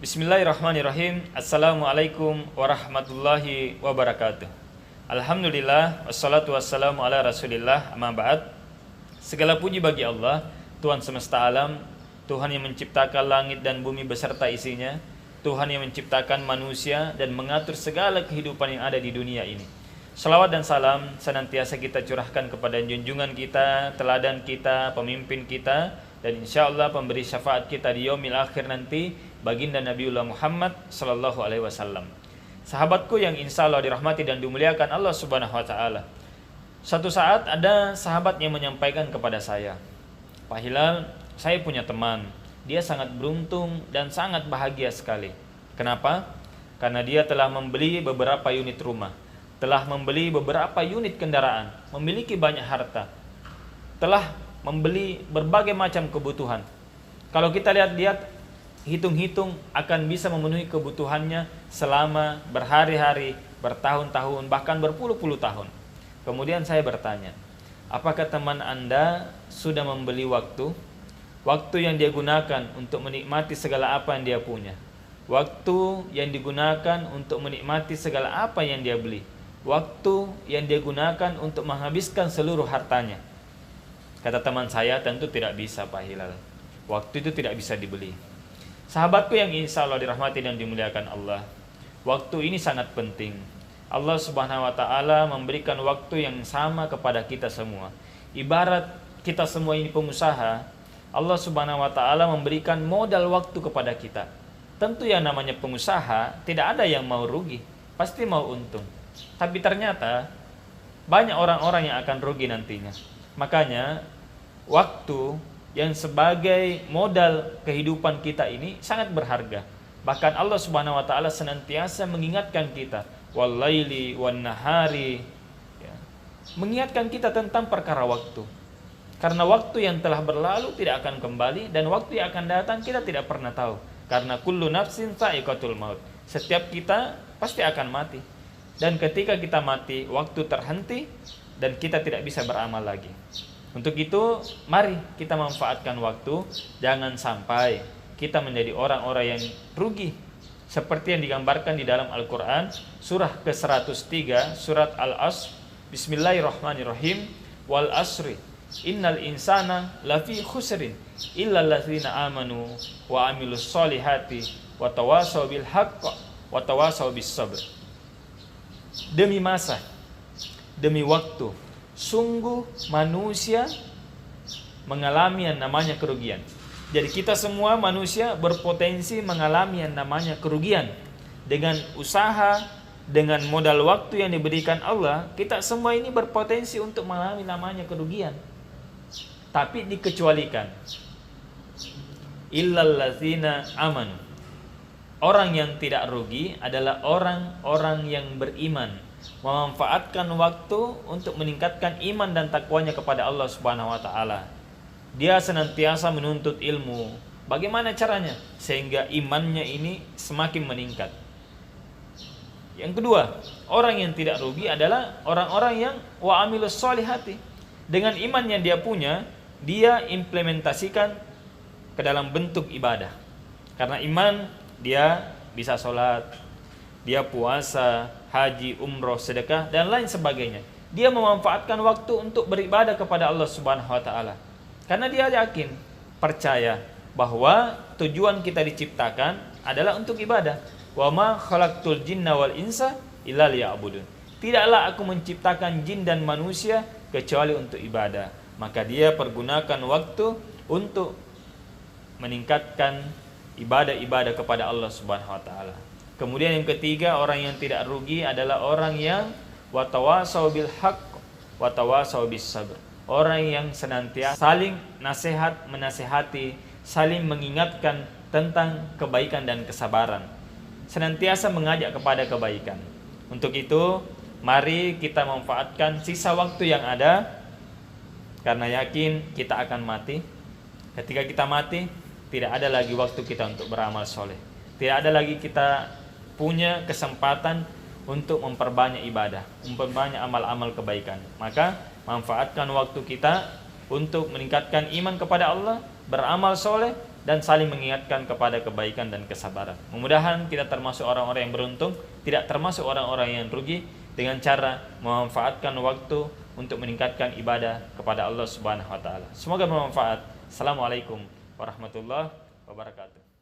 Bismillahirrahmanirrahim. Assalamualaikum warahmatullahi wabarakatuh. Alhamdulillah, wassalatu wassalamu ala rasulillah, amma ba'd. Segala puji bagi Allah, Tuhan semesta alam, Tuhan yang menciptakan langit dan bumi beserta isinya, Tuhan yang menciptakan manusia dan mengatur segala kehidupan yang ada di dunia ini. Salawat dan salam senantiasa kita curahkan kepada junjungan kita, teladan kita, pemimpin kita, dan insya Allah pemberi syafaat kita di yaumil akhir nanti, baginda Nabiullah Muhammad sallallahu alaihi wasallam. Sahabatku yang insya Allah dirahmati dan dimuliakan Allah subhanahu wa ta'ala. Suatu saat ada sahabat yang menyampaikan kepada saya, Pak Hilal, saya punya teman, dia sangat beruntung dan sangat bahagia sekali. Kenapa? Karena dia telah membeli beberapa unit rumah, telah membeli beberapa unit kendaraan, memiliki banyak harta, telah membeli berbagai macam kebutuhan. Kalau kita lihat-lihat, hitung-hitung akan bisa memenuhi kebutuhannya selama berhari-hari, bertahun-tahun, bahkan berpuluh-puluh tahun. Kemudian saya bertanya, apakah teman Anda sudah membeli waktu? Waktu yang dia gunakan untuk menikmati segala apa yang dia punya. Waktu yang digunakan untuk menikmati segala apa yang dia beli. Waktu yang dia gunakan untuk menghabiskan seluruh hartanya. Kata teman saya, tentu tidak bisa Pak Hilal. Waktu itu tidak bisa dibeli. Sahabatku yang insya Allah dirahmati dan dimuliakan Allah, waktu ini sangat penting. Allah subhanahu wa ta'ala memberikan waktu yang sama kepada kita semua. Ibarat kita semua ini pengusaha, Allah subhanahu wa ta'ala memberikan modal waktu kepada kita. Tentu yang namanya pengusaha, tidak ada yang mau rugi, pasti mau untung. Tapi ternyata banyak orang-orang yang akan rugi nantinya. Makanya waktu yang sebagai modal kehidupan kita ini sangat berharga. Bahkan Allah subhanahu wa ta'ala senantiasa mengingatkan kita, wallaili wan nahari, ya, mengingatkan kita tentang perkara waktu. Karena waktu yang telah berlalu tidak akan kembali, dan waktu yang akan datang kita tidak pernah tahu. Karena kullu nafsin sa'iqatul maut, setiap kita pasti akan mati. Dan ketika kita mati, waktu terhenti dan kita tidak bisa beramal lagi. Untuk itu, mari kita manfaatkan waktu. Jangan sampai kita menjadi orang-orang yang rugi, seperti yang digambarkan di dalam Al-Quran, surah ke-103, surat Al-Asr. Bismillahirrahmanirrahim. Wal asri, innal insana lafi khusrin, illa allazina amanu wa amilus solihati, wa tawasaw bil haqq, wa tawasaw bis sabr. Demi masa, demi waktu, sungguh manusia mengalami yang namanya kerugian. Jadi kita semua manusia berpotensi mengalami yang namanya kerugian. Dengan usaha, dengan modal waktu yang diberikan Allah, kita semua ini berpotensi untuk mengalami namanya kerugian. Tapi dikecualikan. Illal ladzina amanu. Orang yang tidak rugi adalah orang-orang yang beriman, memanfaatkan waktu untuk meningkatkan iman dan takwanya kepada Allah subhanahu wa ta'ala. Dia senantiasa menuntut ilmu. Bagaimana caranya? Sehingga imannya ini semakin meningkat. Yang kedua, orang yang tidak rugi adalah orang-orang yang wa amilus solihati. Dengan iman yang dia punya, dia implementasikan ke dalam bentuk ibadah. Karena iman, dia bisa sholat, dia puasa, haji, umroh, sedekah, dan lain sebagainya. Dia memanfaatkan waktu untuk beribadah kepada Allah subhanahu wa ta'ala. Karena dia yakin, percaya bahwa tujuan kita diciptakan adalah untuk ibadah. Wa ma khalaqtul jinna wal insa illa liya'budun. Tidaklah aku menciptakan jin dan manusia kecuali untuk ibadah. Maka dia pergunakan waktu untuk meningkatkan ibadah-ibadah kepada Allah subhanahu wa ta'ala. Kemudian yang ketiga, orang yang tidak rugi adalah orang yang watawasau bil haqq, watawasau bis sabr. Orang yang senantiasa saling nasihat menasihati, saling mengingatkan tentang kebaikan dan kesabaran. Senantiasa mengajak kepada kebaikan. Untuk itu, mari kita manfaatkan sisa waktu yang ada, karena yakin kita akan mati. Ketika kita mati, tidak ada lagi waktu kita untuk beramal soleh. Tidak ada lagi kita punya kesempatan untuk memperbanyak ibadah, memperbanyak amal-amal kebaikan. Maka manfaatkan waktu kita untuk meningkatkan iman kepada Allah, beramal soleh, dan saling mengingatkan kepada kebaikan dan kesabaran. Mudah-mudahan kita termasuk orang-orang yang beruntung, tidak termasuk orang-orang yang rugi, dengan cara memanfaatkan waktu untuk meningkatkan ibadah kepada Allah Subhanahu wa taala. Semoga bermanfaat. Assalamualaikum warahmatullahi wabarakatuh.